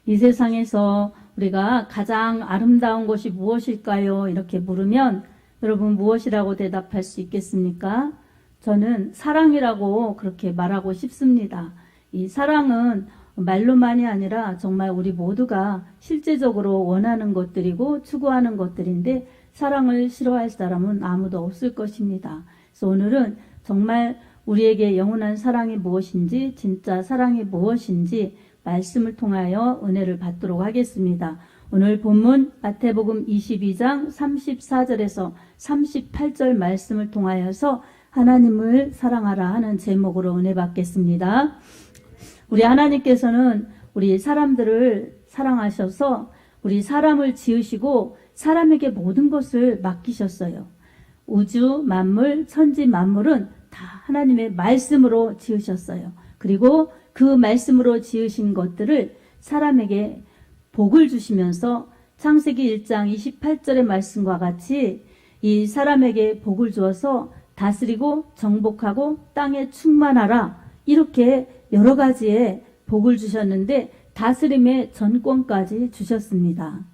이 세상에서 우리가 가장 아름다운 것이 무엇일까요? 이렇게 물으면 여러분 무엇이라고 대답할 수 있겠습니까? 저는 사랑이라고 그렇게 말하고 싶습니다. 이 사랑은 말로만이 아니라 정말 우리 모두가 실제적으로 원하는 것들이고 추구하는 것들인데 사랑을 싫어할 사람은 아무도 없을 것입니다. 그래서 오늘은 정말 우리에게 영원한 사랑이 무엇인지, 진짜 사랑이 무엇인지 말씀을 통하여 은혜를 받도록 하겠습니다. 오늘 본문 마태복음 22장 34절에서 38절 말씀을 통하여서 하나님을 사랑하라 하는 제목으로 은혜 받겠습니다. 우리 하나님께서는 우리 사람들을 사랑하셔서 우리 사람을 지으시고 사람에게 모든 것을 맡기셨어요. 우주 만물, 천지 만물은 다 하나님의 말씀으로 지으셨어요. 그리고 그 말씀으로 지으신 것들을 사람에게 복을 주시면서 창세기 1장 28절의 말씀과 같이 이 사람에게 복을 주어서 다스리고 정복하고 땅에 충만하라 이렇게 여러 가지의 복을 주셨는데 다스림의 전권까지 주셨습니다.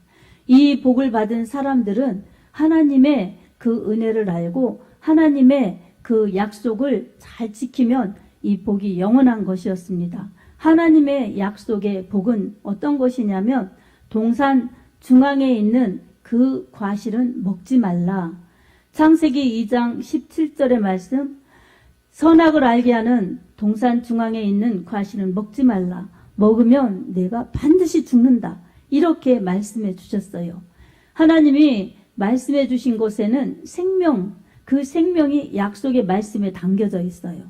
이 복을 받은 사람들은 하나님의 그 은혜를 알고 하나님의 그 약속을 잘 지키면 이 복이 영원한 것이었습니다. 하나님의 약속의 복은 어떤 것이냐면 동산 중앙에 있는 그 과실은 먹지 말라. 창세기 2장 17절의 말씀, 선악을 알게 하는 동산 중앙에 있는 과실은 먹지 말라. 먹으면 내가 반드시 죽는다. 이렇게 말씀해 주셨어요. 하나님이 말씀해 주신 곳에는 생명, 그 생명이 약속의 말씀에 담겨져 있어요.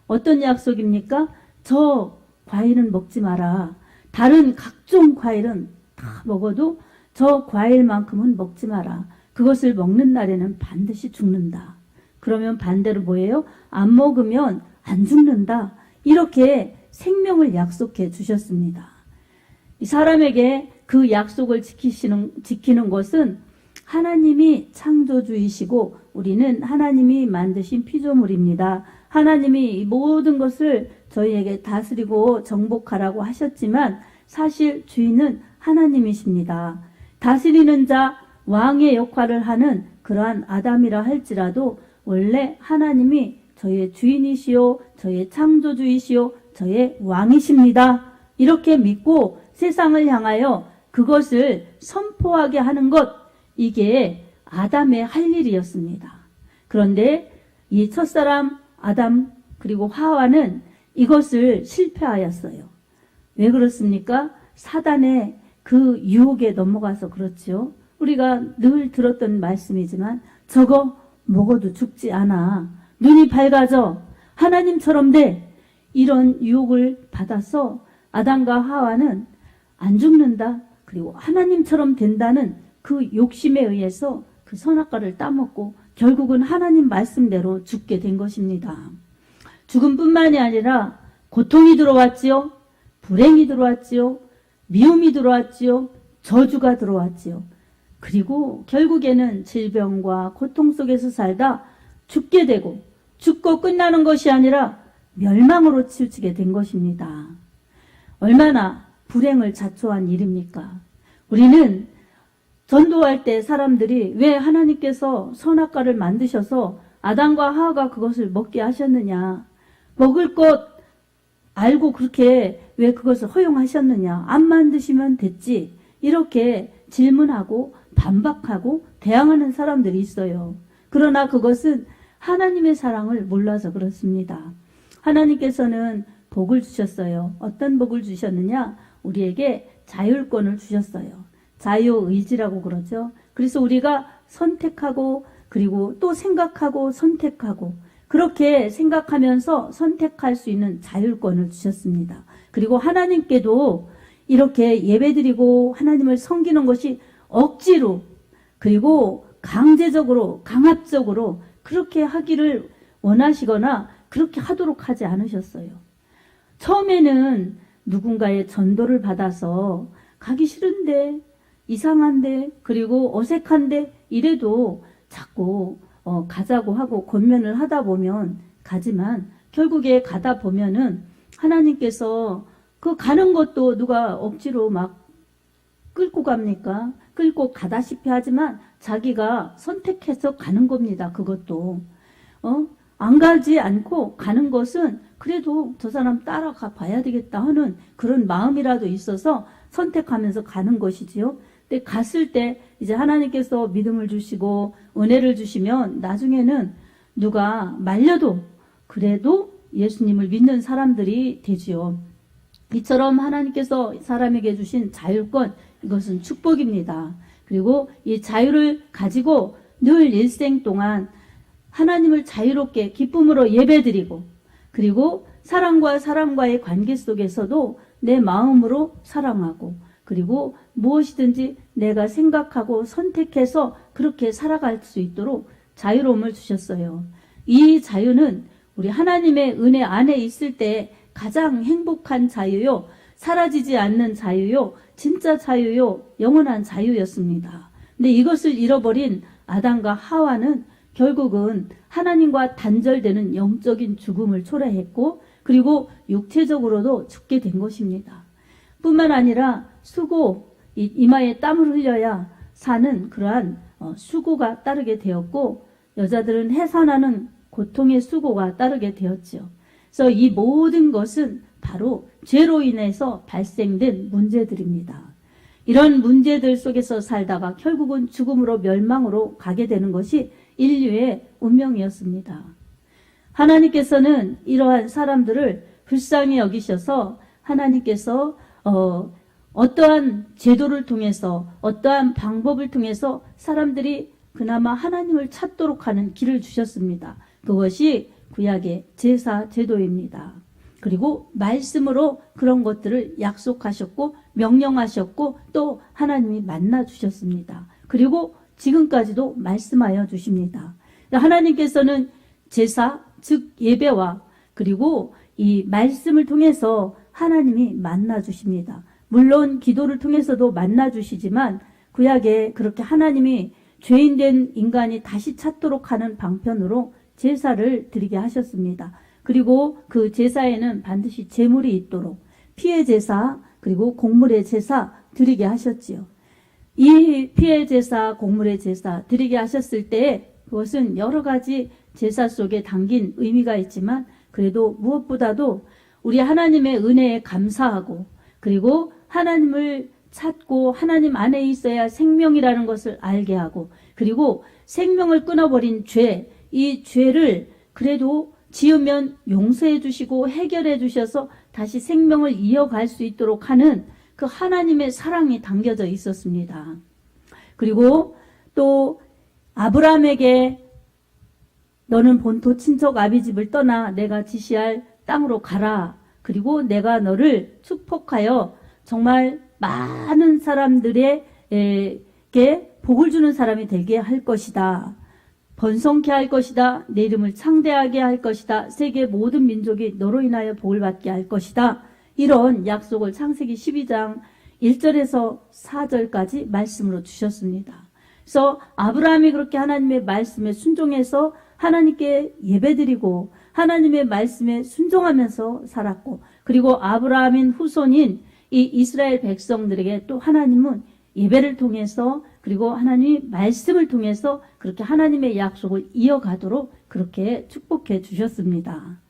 어떤 약속입니까? 저 과일은 먹지 마라. 다른 각종 과일은 다 먹어도 저 과일만큼은 먹지 마라. 그것을 먹는 날에는 반드시 죽는다. 그러면 반대로 뭐예요? 안 먹으면 안 죽는다. 이렇게 생명을 약속해 주셨습니다. 이 사람에게 그 약속을 지키는 것은 하나님이 창조주이시고 우리는 하나님이 만드신 피조물입니다. 하나님이 이 모든 것을 저희에게 다스리고 정복하라고 하셨지만 사실 주인은 하나님이십니다. 다스리는 자, 왕의 역할을 하는 그러한 아담이라 할지라도 원래 하나님이 저의 주인이시오, 저의 창조주이시오, 저의 왕이십니다. 이렇게 믿고 세상을 향하여 그것을 선포하게 하는 것, 이게 아담의 할 일이었습니다. 그런데 이 첫사람 아담 그리고 하와는 이것을 실패하였어요. 왜 그렇습니까? 사단의 그 유혹에 넘어가서 그렇죠. 우리가 늘 들었던 말씀이지만 저거 먹어도 죽지 않아. 눈이 밝아져. 하나님처럼 돼. 이런 유혹을 받아서 아담과 하와는 안 죽는다. 그리고 하나님처럼 된다는 그 욕심에 의해서 그 선악과를 따먹고 결국은 하나님 말씀대로 죽게 된 것입니다. 죽음뿐만이 아니라 고통이 들어왔지요. 불행이 들어왔지요. 미움이 들어왔지요. 저주가 들어왔지요. 그리고 결국에는 질병과 고통 속에서 살다 죽게 되고 죽고 끝나는 것이 아니라 멸망으로 치우치게 된 것입니다. 얼마나 불행을 자초한 일입니까? 우리는 전도할 때 사람들이 왜 하나님께서 선악과를 만드셔서 아담과 하와가 그것을 먹게 하셨느냐, 먹을 것 알고 그렇게 왜 그것을 허용하셨느냐, 안 만드시면 됐지, 이렇게 질문하고 반박하고 대항하는 사람들이 있어요. 그러나 그것은 하나님의 사랑을 몰라서 그렇습니다. 하나님께서는 복을 주셨어요. 어떤 복을 주셨느냐? 우리에게 자율권을 주셨어요. 자유의지라고 그러죠. 그래서 우리가 선택하고 그리고 또 생각하고 선택하고 그렇게 생각하면서 선택할 수 있는 자율권을 주셨습니다. 그리고 하나님께도 이렇게 예배드리고 하나님을 섬기는 것이 억지로 그리고 강제적으로 강압적으로 그렇게 하기를 원하시거나 그렇게 하도록 하지 않으셨어요. 처음에는 누군가의 전도를 받아서 가기 싫은데 이상한데 그리고 어색한데 이래도 자꾸 가자고 하고 권면을 하다 보면 가지만 결국에 가다 보면은 하나님께서 그 가는 것도 누가 억지로 막 끌고 갑니까? 끌고 가다시피 하지만 자기가 선택해서 가는 겁니다. 그것도. 안 가지 않고 가는 것은 그래도 저 사람 따라가 봐야 되겠다 하는 그런 마음이라도 있어서 선택하면서 가는 것이지요. 근데 갔을 때 이제 하나님께서 믿음을 주시고 은혜를 주시면 나중에는 누가 말려도 그래도 예수님을 믿는 사람들이 되지요. 이처럼 하나님께서 사람에게 주신 자율권, 이것은 축복입니다. 그리고 이 자유를 가지고 늘 일생 동안 하나님을 자유롭게 기쁨으로 예배드리고, 그리고 사람과 사람과의 관계 속에서도 내 마음으로 사랑하고, 그리고 무엇이든지 내가 생각하고 선택해서 그렇게 살아갈 수 있도록 자유로움을 주셨어요. 이 자유는 우리 하나님의 은혜 안에 있을 때 가장 행복한 자유요, 사라지지 않는 자유요, 진짜 자유요, 영원한 자유였습니다. 근데 이것을 잃어버린 아담과 하와는 결국은 하나님과 단절되는 영적인 죽음을 초래했고, 그리고 육체적으로도 죽게 된 것입니다. 뿐만 아니라 수고, 이마에 땀을 흘려야 사는 그러한 수고가 따르게 되었고, 여자들은 해산하는 고통의 수고가 따르게 되었죠. 그래서 이 모든 것은 바로 죄로 인해서 발생된 문제들입니다. 이런 문제들 속에서 살다가 결국은 죽음으로 멸망으로 가게 되는 것이 인류의 운명이었습니다. 하나님께서는 이러한 사람들을 불쌍히 여기셔서 하나님께서 어떠한 제도를 통해서 어떠한 방법을 통해서 사람들이 그나마 하나님을 찾도록 하는 길을 주셨습니다. 그것이 구약의 제사 제도입니다. 그리고 말씀으로 그런 것들을 약속하셨고 명령하셨고 또 하나님이 만나 주셨습니다. 그리고 지금까지도 말씀하여 주십니다. 하나님께서는 제사, 즉 예배와 그리고 이 말씀을 통해서 하나님이 만나 주십니다. 물론 기도를 통해서도 만나 주시지만 구약에 그렇게 하나님이 죄인된 인간이 다시 찾도록 하는 방편으로 제사를 드리게 하셨습니다. 그리고 그 제사에는 반드시 제물이 있도록 피의 제사 그리고 곡물의 제사 드리게 하셨지요. 이 피의 제사, 곡물의 제사 드리게 하셨을 때 그것은 여러 가지 제사 속에 담긴 의미가 있지만 그래도 무엇보다도 우리 하나님의 은혜에 감사하고 그리고 하나님을 찾고 하나님 안에 있어야 생명이라는 것을 알게 하고 그리고 생명을 끊어버린 죄, 이 죄를 그래도 지으면 용서해 주시고 해결해 주셔서 다시 생명을 이어갈 수 있도록 하는 그 하나님의 사랑이 담겨져 있었습니다. 그리고 또 아브라함에게 너는 본토 친척 아비 집을 떠나 내가 지시할 땅으로 가라. 그리고 내가 너를 축복하여 정말 많은 사람들에게 복을 주는 사람이 되게 할 것이다. 번성케 할 것이다. 내 이름을 창대하게 할 것이다. 세계 모든 민족이 너로 인하여 복을 받게 할 것이다. 이런 약속을 창세기 12장 1절에서 4절까지 말씀으로 주셨습니다. 그래서 아브라함이 그렇게 하나님의 말씀에 순종해서 하나님께 예배드리고 하나님의 말씀에 순종하면서 살았고 그리고 아브라함인 후손인 이 이스라엘 백성들에게 또 하나님은 예배를 통해서 그리고 하나님이 말씀을 통해서 그렇게 하나님의 약속을 이어가도록 그렇게 축복해 주셨습니다.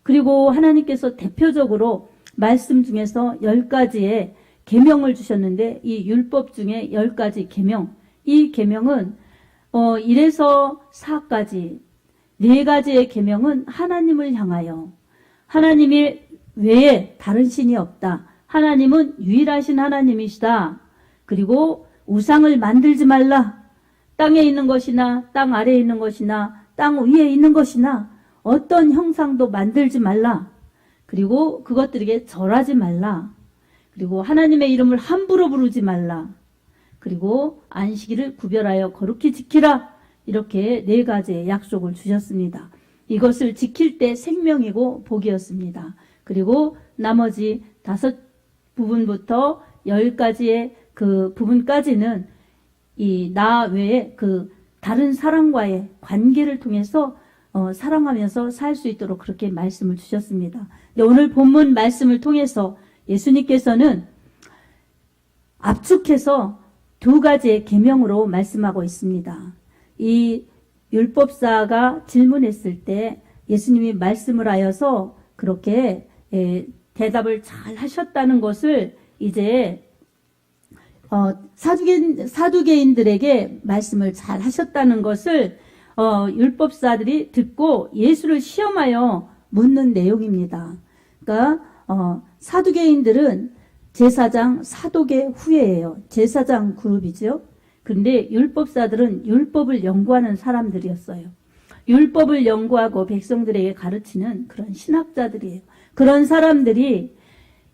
그리고 하나님께서 대표적으로 말씀 중에서 10가지의 계명을 주셨는데 이 율법 중에 10가지 계명, 이 계명은 1에서 4까지 4가지의 계명은 하나님을 향하여 하나님이 외에 다른 신이 없다. 하나님은 유일하신 하나님이시다. 그리고 우상을 만들지 말라. 땅에 있는 것이나 땅 아래에 있는 것이나 땅 위에 있는 것이나 어떤 형상도 만들지 말라. 그리고 그것들에게 절하지 말라. 그리고 하나님의 이름을 함부로 부르지 말라. 그리고 안식일을 구별하여 거룩히 지키라. 이렇게 4가지의 약속을 주셨습니다. 이것을 지킬 때 생명이고 복이었습니다. 그리고 나머지 5부분부터 10가지의 그 부분까지는 이 나 외에 그 다른 사람과의 관계를 통해서 사랑하면서 살 수 있도록 그렇게 말씀을 주셨습니다. 오늘 본문 말씀을 통해서 예수님께서는 압축해서 두 가지의 계명으로 말씀하고 있습니다. 이 율법사가 질문했을 때 예수님이 말씀을 하여서 그렇게 대답을 잘 하셨다는 것을 이제 사두개인들에게 말씀을 잘 하셨다는 것을 율법사들이 듣고 예수를 시험하여 묻는 내용입니다. 그러니까 사두개인들은 제사장 사독의 후예예요. 제사장 그룹이죠. 그런데 율법사들은 율법을 연구하는 사람들이었어요. 율법을 연구하고 백성들에게 가르치는 그런 신학자들이에요. 그런 사람들이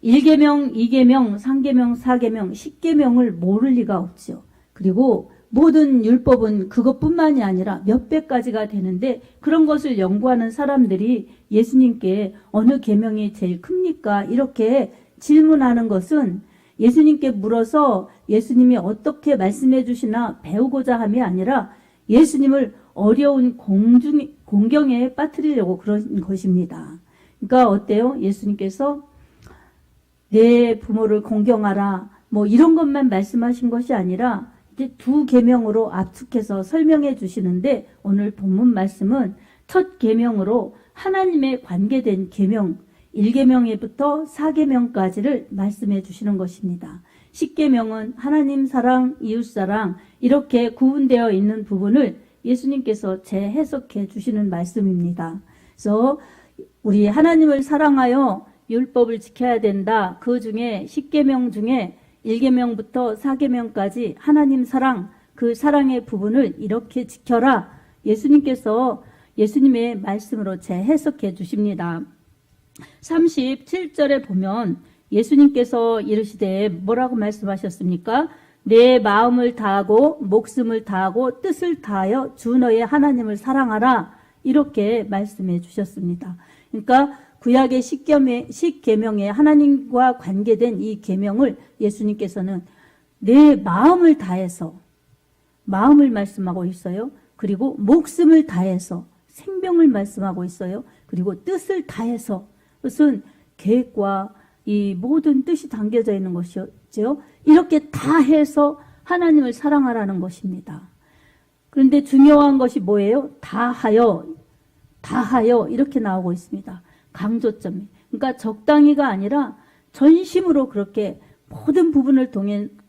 1계명, 2계명, 3계명, 4계명, 10계명을 모를 리가 없죠. 그리고 모든 율법은 그것뿐만이 아니라 몇백 가지가 되는데 그런 것을 연구하는 사람들이 예수님께 어느 계명이 제일 큽니까? 이렇게 질문하는 것은 예수님께 물어서 예수님이 어떻게 말씀해 주시나 배우고자 함이 아니라 예수님을 어려운 공경에 빠뜨리려고 그런 것입니다. 그러니까 어때요? 예수님께서 내 부모를 공경하라 뭐 이런 것만 말씀하신 것이 아니라 이제 두 계명으로 압축해서 설명해 주시는데 오늘 본문 말씀은 첫 계명으로 하나님에 관계된 계명 1계명에부터 4계명까지를 말씀해 주시는 것입니다. 10계명은 하나님 사랑, 이웃 사랑 이렇게 구분되어 있는 부분을 예수님께서 재해석해 주시는 말씀입니다. 그래서 우리 하나님을 사랑하여 율법을 지켜야 된다. 그 중에 10계명 중에 1계명부터 4계명까지 하나님 사랑, 그 사랑의 부분을 이렇게 지켜라. 예수님께서 예수님의 말씀으로 재해석해 주십니다. 37절에 보면 예수님께서 이르시되 뭐라고 말씀하셨습니까? 내 마음을 다하고 목숨을 다하고 뜻을 다하여 주 너의 하나님을 사랑하라. 이렇게 말씀해 주셨습니다. 그러니까 구약의 10계명에 하나님과 관계된 이 계명을 예수님께서는 내 마음을 다해서 마음을 말씀하고 있어요. 그리고 목숨을 다해서 생명을 말씀하고 있어요. 그리고 뜻을 다해서 그것은 계획과 이 모든 뜻이 담겨져 있는 것이죠. 이렇게 다 해서 하나님을 사랑하라는 것입니다. 그런데 중요한 것이 뭐예요? 다하여 이렇게 나오고 있습니다. 강조점이. 그러니까 적당히가 아니라 전심으로 그렇게 모든 부분을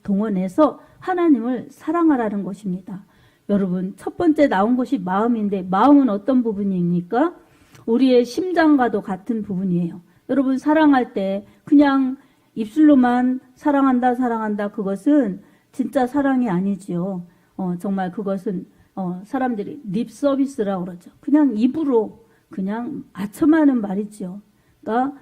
동원해서 하나님을 사랑하라는 것입니다. 여러분, 첫 번째 나온 것이 마음인데 마음은 어떤 부분입니까? 우리의 심장과도 같은 부분이에요. 여러분, 사랑할 때 그냥 입술로만 사랑한다 그것은 진짜 사랑이 아니지요. 정말 그것은 사람들이 립 서비스라고 그러죠. 그냥 입으로 그냥 아첨하는 말이지요. 그러니까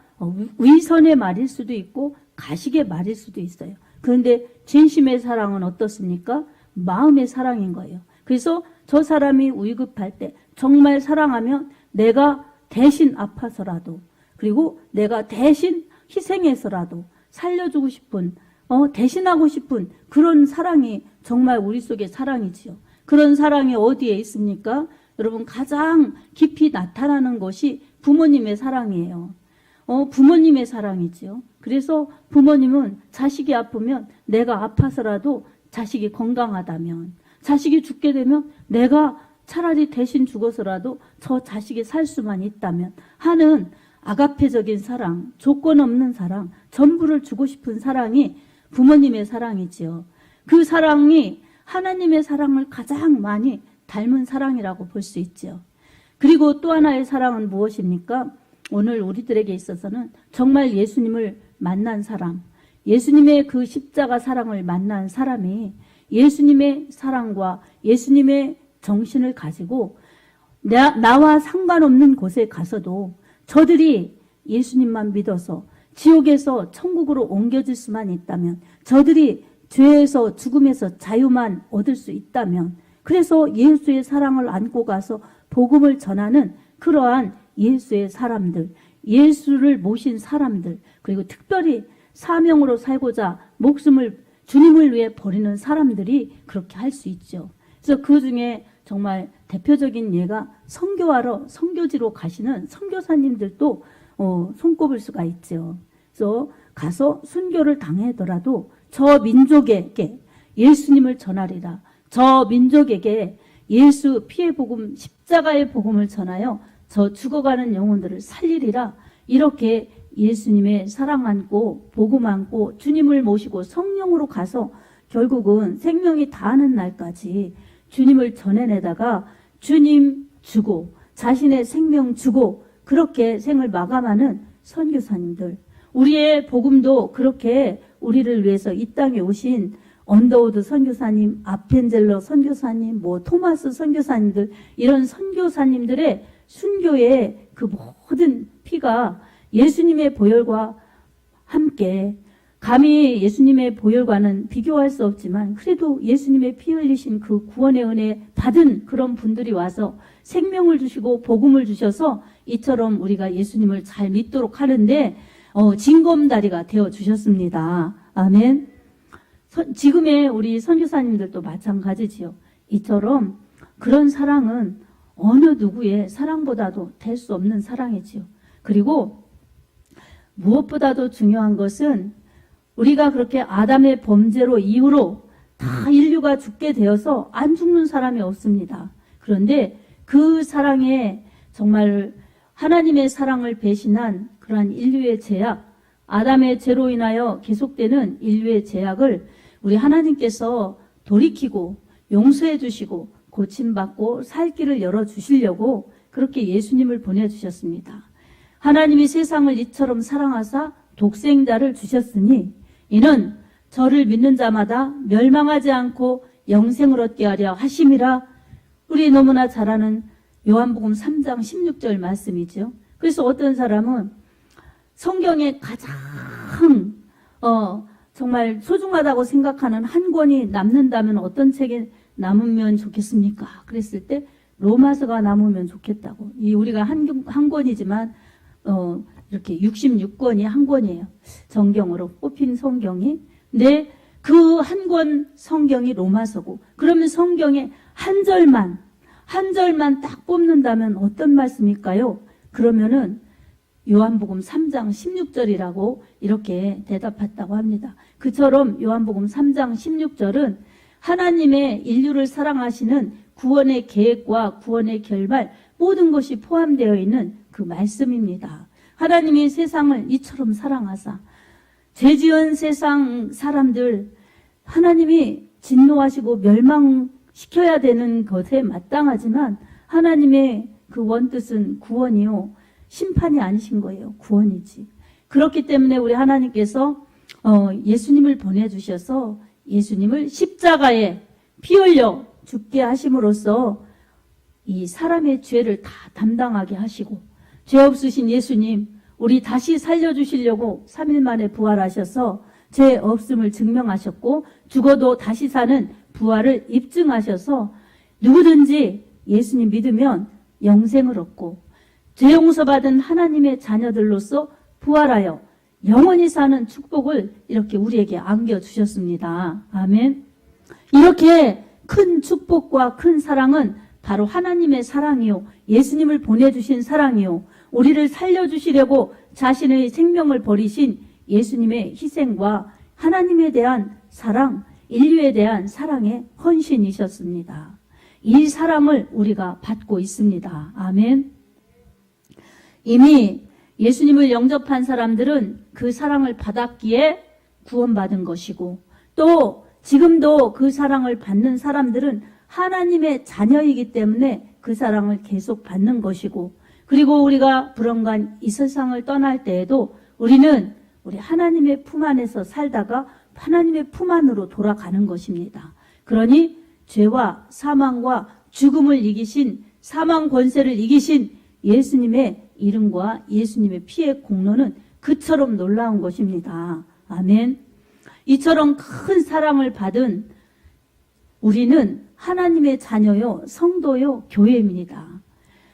위선의 말일 수도 있고 가식의 말일 수도 있어요. 그런데 진심의 사랑은 어떻습니까? 마음의 사랑인 거예요. 그래서 저 사람이 위급할 때 정말 사랑하면 내가 대신 아파서라도 그리고 내가 대신 희생해서라도 살려주고 싶은 대신하고 싶은 그런 사랑이 정말 우리 속의 사랑이지요. 그런 사랑이 어디에 있습니까? 여러분, 가장 깊이 나타나는 것이 부모님의 사랑이에요. 부모님의 사랑이지요. 그래서 부모님은 자식이 아프면 내가 아파서라도 자식이 건강하다면 자식이 죽게 되면 내가 차라리 대신 죽어서라도 저 자식이 살 수만 있다면 하는 아가페적인 사랑, 조건 없는 사랑, 전부를 주고 싶은 사랑이 부모님의 사랑이지요. 그 사랑이 하나님의 사랑을 가장 많이 닮은 사랑이라고 볼 수 있죠. 그리고 또 하나의 사랑은 무엇입니까? 오늘 우리들에게 있어서는 정말 예수님을 만난 사람, 예수님의 그 십자가 사랑을 만난 사람이 예수님의 사랑과 예수님의 정신을 가지고 나와 상관없는 곳에 가서도 저들이 예수님만 믿어서 지옥에서 천국으로 옮겨질 수만 있다면, 저들이 죄에서 죽음에서 자유만 얻을 수 있다면, 그래서 예수의 사랑을 안고 가서 복음을 전하는 그러한 예수의 사람들, 예수를 모신 사람들, 그리고 특별히 사명으로 살고자 목숨을 주님을 위해 버리는 사람들이 그렇게 할 수 있죠. 그래서 그 중에 정말 대표적인 예가 선교하러 선교지로 가시는 선교사님들도 손꼽을 수가 있죠. 그래서 가서 순교를 당하더라도 저 민족에게 예수님을 전하리라. 저 민족에게 예수 피의 복음, 십자가의 복음을 전하여 저 죽어가는 영혼들을 살리리라. 이렇게 예수님의 사랑 안고 복음 안고 주님을 모시고 성령으로 가서 결국은 생명이 다하는 날까지 주님을 전해내다가 주님 주고 자신의 생명 주고 그렇게 생을 마감하는 선교사님들, 우리의 복음도 그렇게 우리를 위해서 이 땅에 오신 언더우드 선교사님, 아펜젤러 선교사님, 토마스 선교사님들, 이런 선교사님들의 순교의 그 모든 피가 예수님의 보혈과 함께, 감히 예수님의 보혈과는 비교할 수 없지만 그래도 예수님의 피 흘리신 그 구원의 은혜 받은 그런 분들이 와서 생명을 주시고 복음을 주셔서 이처럼 우리가 예수님을 잘 믿도록 하는데 징검다리가 되어 주셨습니다. 아멘. 지금의 우리 선교사님들도 마찬가지지요. 이처럼 그런 사랑은 어느 누구의 사랑보다도 될 수 없는 사랑이지요. 그리고 무엇보다도 중요한 것은 우리가 그렇게 아담의 범죄로 이후로 다 인류가 죽게 되어서 안 죽는 사람이 없습니다. 그런데 그 사랑에 정말 하나님의 사랑을 배신한 그러한 인류의 죄악, 아담의 죄로 인하여 계속되는 인류의 죄악을 우리 하나님께서 돌이키고 용서해 주시고 고침받고 살 길을 열어주시려고 그렇게 예수님을 보내주셨습니다. 하나님이 세상을 이처럼 사랑하사 독생자를 주셨으니 이는 저를 믿는 자마다 멸망하지 않고 영생을 얻게 하려 하심이라. 우리 너무나 잘 아는 요한복음 3장 16절 말씀이죠. 그래서 어떤 사람은 성경에 가장 정말 소중하다고 생각하는 한 권이 남는다면 어떤 책이 남으면 좋겠습니까? 그랬을 때 로마서가 남으면 좋겠다고. 우리가 한 권이지만 이렇게 66권이 한 권이에요. 정경으로 뽑힌 성경이. 근데 그 한 권 성경이 로마서고, 그러면 성경에 한 절만 딱 뽑는다면 어떤 말씀일까요? 그러면은 요한복음 3장 16절이라고 이렇게 대답했다고 합니다. 그처럼 요한복음 3장 16절은 하나님의 인류를 사랑하시는 구원의 계획과 구원의 결말 모든 것이 포함되어 있는 그 말씀입니다. 하나님이 세상을 이처럼 사랑하사 죄지은 세상 사람들 하나님이 진노하시고 멸망시켜야 되는 것에 마땅하지만 하나님의 그 원뜻은 구원이요 심판이 아니신 거예요. 구원이지. 그렇기 때문에 우리 하나님께서 예수님을 보내주셔서 예수님을 십자가에 피 흘려 죽게 하심으로써 이 사람의 죄를 다 담당하게 하시고, 죄 없으신 예수님 우리 다시 살려주시려고 3일 만에 부활하셔서 죄 없음을 증명하셨고 죽어도 다시 사는 부활을 입증하셔서 누구든지 예수님 믿으면 영생을 얻고 죄 용서받은 하나님의 자녀들로서 부활하여 영원히 사는 축복을 이렇게 우리에게 안겨주셨습니다. 아멘. 이렇게 큰 축복과 큰 사랑은 바로 하나님의 사랑이요, 예수님을 보내주신 사랑이요, 우리를 살려주시려고 자신의 생명을 버리신 예수님의 희생과 하나님에 대한 사랑, 인류에 대한 사랑의 헌신이셨습니다. 이 사랑을 우리가 받고 있습니다. 아멘. 이미 예수님을 영접한 사람들은 그 사랑을 받았기에 구원받은 것이고, 또 지금도 그 사랑을 받는 사람들은 하나님의 자녀이기 때문에 그 사랑을 계속 받는 것이고, 그리고 우리가 불언간 이 세상을 떠날 때에도 우리는 우리 하나님의 품 안에서 살다가 하나님의 품 안으로 돌아가는 것입니다. 그러니 죄와 사망과 죽음을 이기신, 사망 권세를 이기신 예수님의 이름과 예수님의 피의 공로는 그처럼 놀라운 것입니다. 아멘. 이처럼 큰 사랑을 받은 우리는 하나님의 자녀요, 성도요, 교회입니다.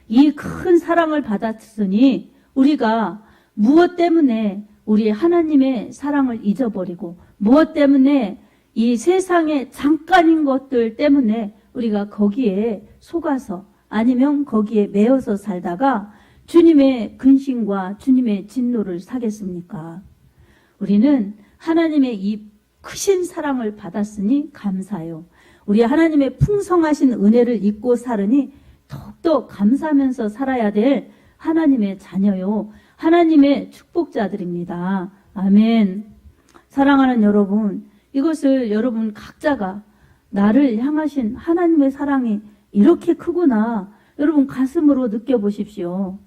이 큰 사랑을 받았으니 우리가 무엇 때문에 우리 하나님의 사랑을 잊어버리고, 무엇 때문에 이 세상의 잠깐인 것들 때문에 우리가 거기에 속아서 아니면 거기에 매여서 살다가 주님의 근심과 주님의 진노를 사겠습니까? 우리는 하나님의 이 크신 사랑을 받았으니 감사해요. 우리 하나님의 풍성하신 은혜를 잊고 살으니 더욱더 감사하면서 살아야 될 하나님의 자녀요. 하나님의 축복자들입니다. 아멘. 사랑하는 여러분, 이것을 여러분 각자가 나를 향하신 하나님의 사랑이 이렇게 크구나. 여러분 가슴으로 느껴보십시오.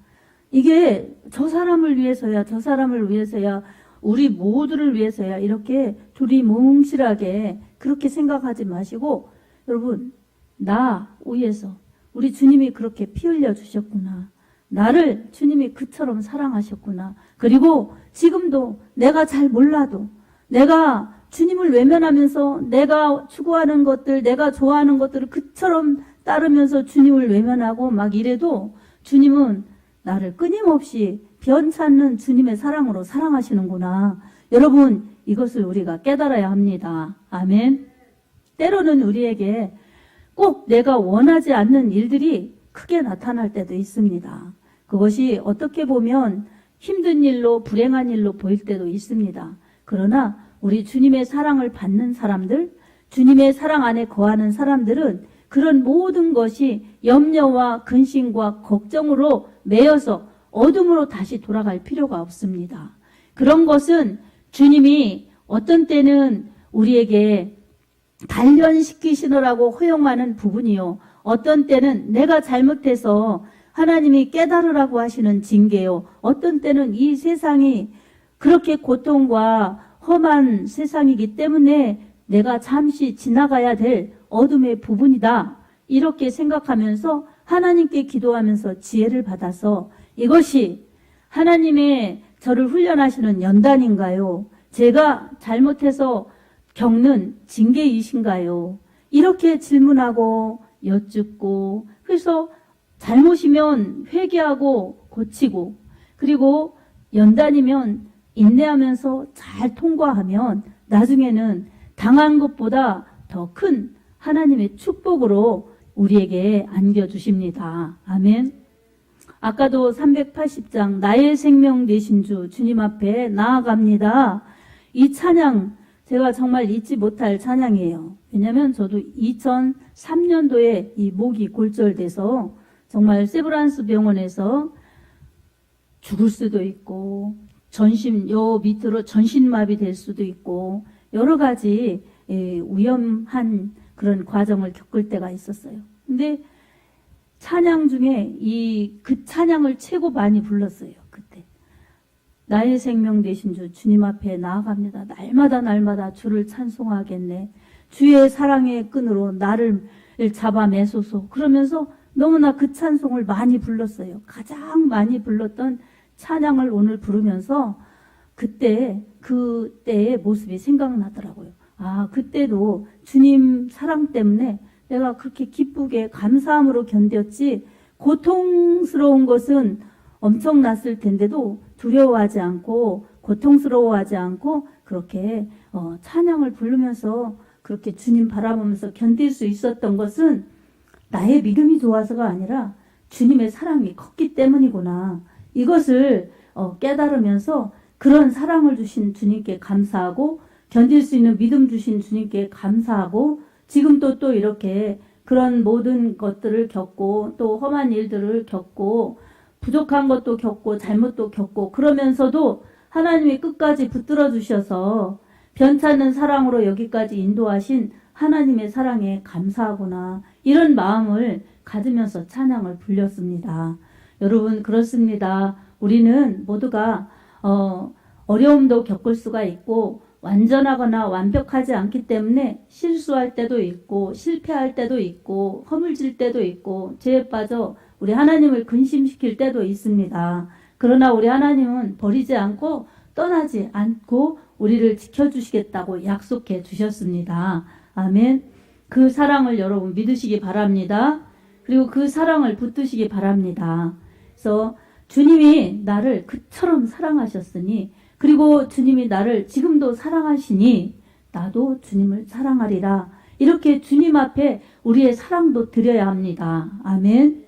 이게 저 사람을 위해서야, 저 사람을 위해서야, 우리 모두를 위해서야 이렇게 두리뭉실하게 그렇게 생각하지 마시고, 여러분 나 위해서 우리 주님이 그렇게 피 흘려 주셨구나. 나를 주님이 그처럼 사랑하셨구나. 그리고 지금도 내가 잘 몰라도 내가 주님을 외면하면서 내가 추구하는 것들, 내가 좋아하는 것들을 그처럼 따르면서 주님을 외면하고 막 이래도 주님은 나를 끊임없이 변찮는 주님의 사랑으로 사랑하시는구나. 여러분 이것을 우리가 깨달아야 합니다. 아멘. 때로는 우리에게 꼭 내가 원하지 않는 일들이 크게 나타날 때도 있습니다. 그것이 어떻게 보면 힘든 일로 불행한 일로 보일 때도 있습니다. 그러나 우리 주님의 사랑을 받는 사람들, 주님의 사랑 안에 거하는 사람들은 그런 모든 것이 염려와 근심과 걱정으로 매여서 어둠으로 다시 돌아갈 필요가 없습니다. 그런 것은 주님이 어떤 때는 우리에게 단련시키시느라고 허용하는 부분이요. 어떤 때는 내가 잘못해서 하나님이 깨달으라고 하시는 징계요. 어떤 때는 이 세상이 그렇게 고통과 험한 세상이기 때문에 내가 잠시 지나가야 될 어둠의 부분이다. 이렇게 생각하면서 하나님께 기도하면서 지혜를 받아서 이것이 하나님의 저를 훈련하시는 연단인가요? 제가 잘못해서 겪는 징계이신가요? 이렇게 질문하고 여쭙고, 그래서 잘못이면 회개하고 고치고, 그리고 연단이면 인내하면서 잘 통과하면 나중에는 당한 것보다 더 큰 하나님의 축복으로 우리에게 안겨주십니다. 아멘. 아까도 380장 나의 생명 되신 주 주님 앞에 나아갑니다. 이 찬양 제가 정말 잊지 못할 찬양이에요. 왜냐하면 저도 2003년도에 이 목이 골절돼서 정말 세브란스 병원에서 죽을 수도 있고 요 밑으로 전신마비 될 수도 있고 여러 가지 위험한 그런 과정을 겪을 때가 있었어요. 근데 찬양 중에 그 찬양을 최고 많이 불렀어요. 그때 나의 생명 되신 주 주님 앞에 나아갑니다. 날마다 주를 찬송하겠네. 주의 사랑의 끈으로 나를 잡아매소서. 그러면서 너무나 그 찬송을 많이 불렀어요. 가장 많이 불렀던 찬양을 오늘 부르면서 그때의 모습이 생각나더라고요. 아, 그때도 주님 사랑 때문에 내가 그렇게 기쁘게 감사함으로 견뎠지, 고통스러운 것은 엄청났을 텐데도 두려워하지 않고 고통스러워하지 않고 그렇게 찬양을 부르면서 그렇게 주님 바라보면서 견딜 수 있었던 것은 나의 믿음이 좋아서가 아니라 주님의 사랑이 컸기 때문이구나. 이것을 깨달으면서 그런 사랑을 주신 주님께 감사하고 견딜 수 있는 믿음 주신 주님께 감사하고 지금도 또 이렇게 그런 모든 것들을 겪고 또 험한 일들을 겪고 부족한 것도 겪고 잘못도 겪고 그러면서도 하나님이 끝까지 붙들어 주셔서 변찮은 사랑으로 여기까지 인도하신 하나님의 사랑에 감사하구나. 이런 마음을 가지면서 찬양을 불렸습니다. 여러분 그렇습니다. 우리는 모두가 어려움도 겪을 수가 있고 완전하거나 완벽하지 않기 때문에 실수할 때도 있고 실패할 때도 있고 허물질 때도 있고 죄에 빠져 우리 하나님을 근심시킬 때도 있습니다. 그러나 우리 하나님은 버리지 않고 떠나지 않고 우리를 지켜주시겠다고 약속해 주셨습니다. 아멘. 그 사랑을 여러분 믿으시기 바랍니다. 그리고 그 사랑을 붙드시기 바랍니다. 그래서 주님이 나를 그처럼 사랑하셨으니 그리고 주님이 나를 지금도 사랑하시니 나도 주님을 사랑하리라. 이렇게 주님 앞에 우리의 사랑도 드려야 합니다. 아멘.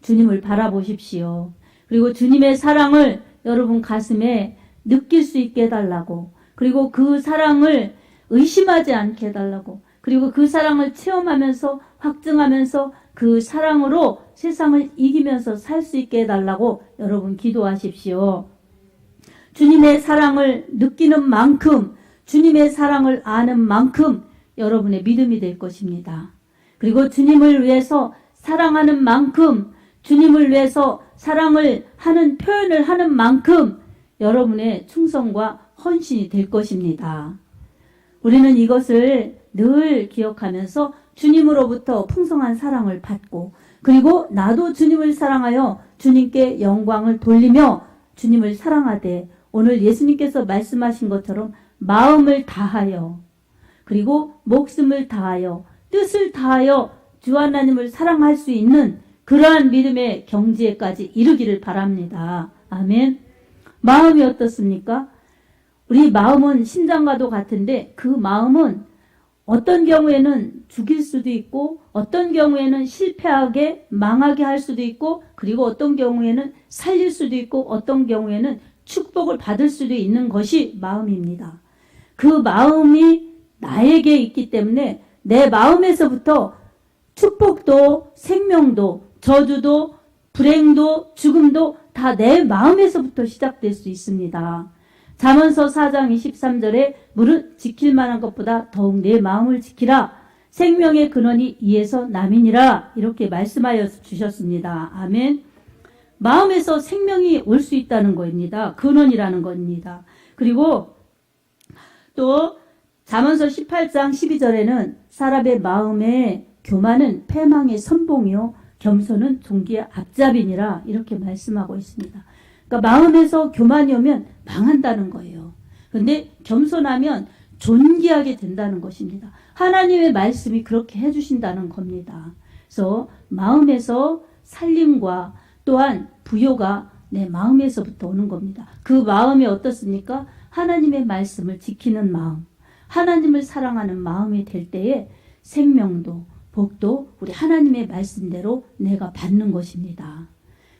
주님을 바라보십시오. 그리고 주님의 사랑을 여러분 가슴에 느낄 수 있게 해달라고, 그리고 그 사랑을 의심하지 않게 해달라고. 그리고 그 사랑을 체험하면서 확증하면서 그 사랑으로 세상을 이기면서 살 수 있게 해달라고 여러분 기도하십시오. 주님의 사랑을 느끼는 만큼, 주님의 사랑을 아는 만큼 여러분의 믿음이 될 것입니다. 그리고 주님을 위해서 사랑하는 만큼, 주님을 위해서 사랑을 하는 표현을 하는 만큼 여러분의 충성과 헌신이 될 것입니다. 우리는 이것을 늘 기억하면서 주님으로부터 풍성한 사랑을 받고, 그리고 나도 주님을 사랑하여 주님께 영광을 돌리며 주님을 사랑하되, 오늘 예수님께서 말씀하신 것처럼 마음을 다하여, 그리고 목숨을 다하여, 뜻을 다하여 주 하나님을 사랑할 수 있는 그러한 믿음의 경지에까지 이르기를 바랍니다. 아멘. 마음이 어떻습니까? 우리 마음은 심장과도 같은데 그 마음은 어떤 경우에는 죽일 수도 있고, 어떤 경우에는 실패하게 망하게 할 수도 있고, 그리고 어떤 경우에는 살릴 수도 있고, 어떤 경우에는 축복을 받을 수도 있는 것이 마음입니다. 그 마음이 나에게 있기 때문에 내 마음에서부터 축복도 생명도 저주도 불행도 죽음도 다 내 마음에서부터 시작될 수 있습니다. 잠언서 4장 23절에 무릇 지킬 만한 것보다 더욱 내 마음을 지키라. 생명의 근원이 이에서 남이니라. 이렇게 말씀하여 주셨습니다. 아멘. 마음에서 생명이 올 수 있다는 것입니다. 근원이라는 겁니다. 그리고 또 잠언서 18장 12절에는 사람의 마음의 교만은 패망의 선봉이요 겸손은 종기의 앞잡이니라. 이렇게 말씀하고 있습니다. 그러니까 마음에서 교만이 오면 망한다는 거예요. 그런데 겸손하면 존귀하게 된다는 것입니다. 하나님의 말씀이 그렇게 해주신다는 겁니다. 그래서 마음에서 살림과 또한 부요가 내 마음에서부터 오는 겁니다. 그 마음이 어떻습니까? 하나님의 말씀을 지키는 마음, 하나님을 사랑하는 마음이 될 때에 생명도 복도 우리 하나님의 말씀대로 내가 받는 것입니다.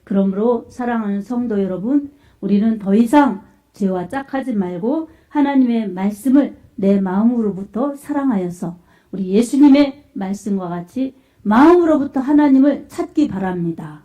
그러므로 사랑하는 성도 여러분, 우리는 더 이상 죄와 짝하지 말고 하나님의 말씀을 내 마음으로부터 사랑하여서 우리 예수님의 말씀과 같이 마음으로부터 하나님을 찾기 바랍니다.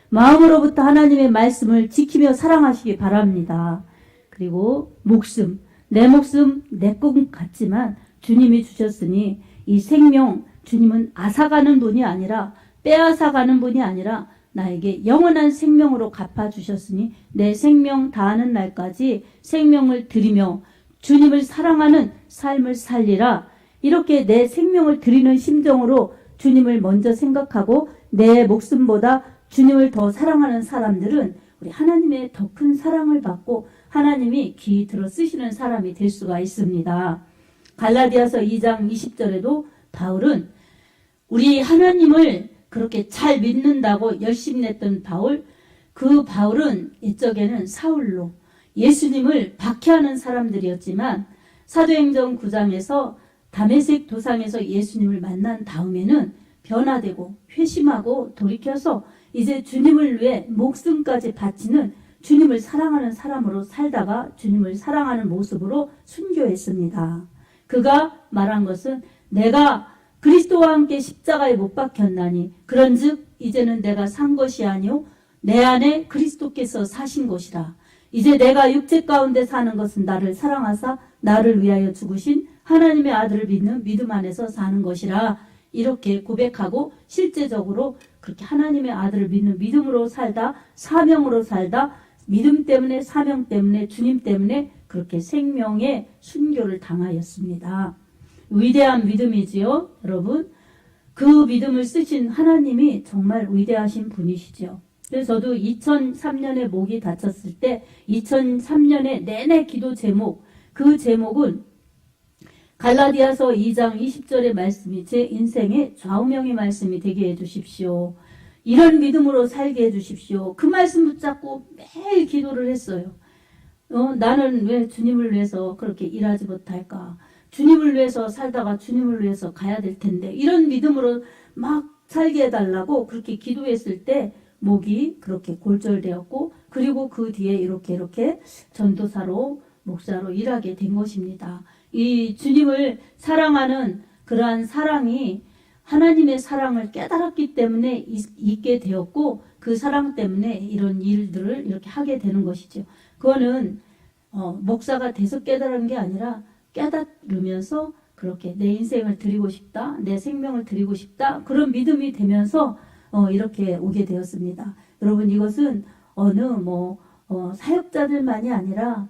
마음으로부터 하나님의 말씀을 지키며 사랑하시기 바랍니다. 그리고 목숨, 내 목숨 내 것 같지만 주님이 주셨으니 이 생명, 주님은 앗아가는 분이 아니라 빼앗아가는 분이 아니라 나에게 영원한 생명으로 갚아주셨으니 내 생명 다하는 날까지 생명을 드리며 주님을 사랑하는 삶을 살리라. 이렇게 내 생명을 드리는 심정으로 주님을 먼저 생각하고 내 목숨보다 주님을 더 사랑하는 사람들은 우리 하나님의 더 큰 사랑을 받고 하나님이 귀 들어 쓰시는 사람이 될 수가 있습니다. 갈라디아서 2장 20절에도 바울은 우리 하나님을 그렇게 잘 믿는다고 열심히 냈던 바울, 그 바울은 이쪽에는 사울로 예수님을 박해하는 사람들이었지만 사도행전 9장에서 다메섹 도상에서 예수님을 만난 다음에는 변화되고 회심하고 돌이켜서 이제 주님을 위해 목숨까지 바치는 주님을 사랑하는 사람으로 살다가 주님을 사랑하는 모습으로 순교했습니다. 그가 말한 것은 내가 그리스도와 함께 십자가에 못 박혔나니 그런즉 이제는 내가 산 것이 아니요 내 안에 그리스도께서 사신 것이라. 이제 내가 육체 가운데 사는 것은 나를 사랑하사 나를 위하여 죽으신 하나님의 아들을 믿는 믿음 안에서 사는 것이라. 이렇게 고백하고 실제적으로 그렇게 하나님의 아들을 믿는 믿음으로 살다, 사명으로 살다, 믿음 때문에 사명 때문에 주님 때문에 그렇게 생명의 순교를 당하였습니다. 위대한 믿음이지요, 여러분. 그 믿음을 쓰신 하나님이 정말 위대하신 분이시죠. 그래서 저도 2003년에 목이 다쳤을 때 2003년에 내내 기도 제목, 그 제목은 갈라디아서 2장 20절의 말씀이 제 인생의 좌우명의 말씀이 되게 해주십시오. 이런 믿음으로 살게 해주십시오. 그 말씀 붙잡고 매일 기도를 했어요. 나는 왜 주님을 위해서 그렇게 일하지 못할까? 주님을 위해서 살다가 주님을 위해서 가야 될 텐데 이런 믿음으로 막 살게 해달라고 그렇게 기도했을 때 목이 그렇게 골절되었고 그리고 그 뒤에 이렇게 전도사로 목사로 일하게 된 것입니다. 이 주님을 사랑하는 그러한 사랑이 하나님의 사랑을 깨달았기 때문에 있게 되었고 그 사랑 때문에 이런 일들을 이렇게 하게 되는 것이죠. 그거는 목사가 돼서 깨달은 게 아니라 깨달으면서 그렇게 내 인생을 드리고 싶다, 내 생명을 드리고 싶다 그런 믿음이 되면서 이렇게 오게 되었습니다. 여러분 이것은 어느 사역자들만이 아니라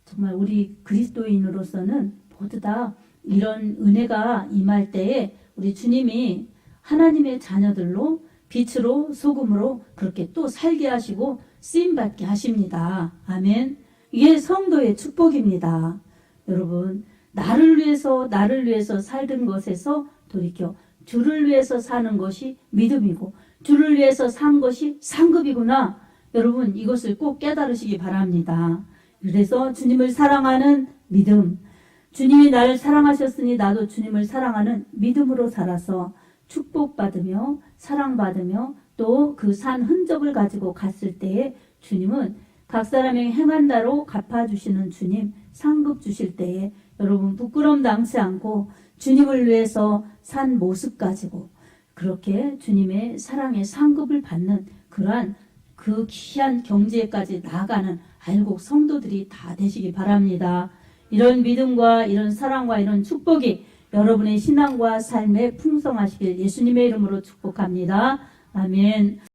정말 우리 그리스도인으로서는 모두 다 이런 은혜가 임할 때에 우리 주님이 하나님의 자녀들로 빛으로 소금으로 그렇게 또 살게 하시고 쓰임받게 하십니다. 아멘. 이게 성도의 축복입니다. 여러분 나를 위해서 살던 것에서 돌이켜 주를 위해서 사는 것이 믿음이고 주를 위해서 산 것이 상급이구나. 여러분 이것을 꼭 깨달으시기 바랍니다. 그래서 주님을 사랑하는 믿음, 주님이 나를 사랑하셨으니 나도 주님을 사랑하는 믿음으로 살아서 축복받으며 사랑받으며 또 그 산 흔적을 가지고 갔을 때에 주님은 각 사람의 행한 대로 갚아주시는 주님, 상급 주실 때에 여러분 부끄럼 당치 않고 주님을 위해서 산 모습 가지고 그렇게 주님의 사랑의 상급을 받는 그러한 그 귀한 경지에까지 나아가는 알곡 성도들이 다 되시기 바랍니다. 이런 믿음과 이런 사랑과 이런 축복이 여러분의 신앙과 삶에 풍성하시길 예수님의 이름으로 축복합니다. 아멘.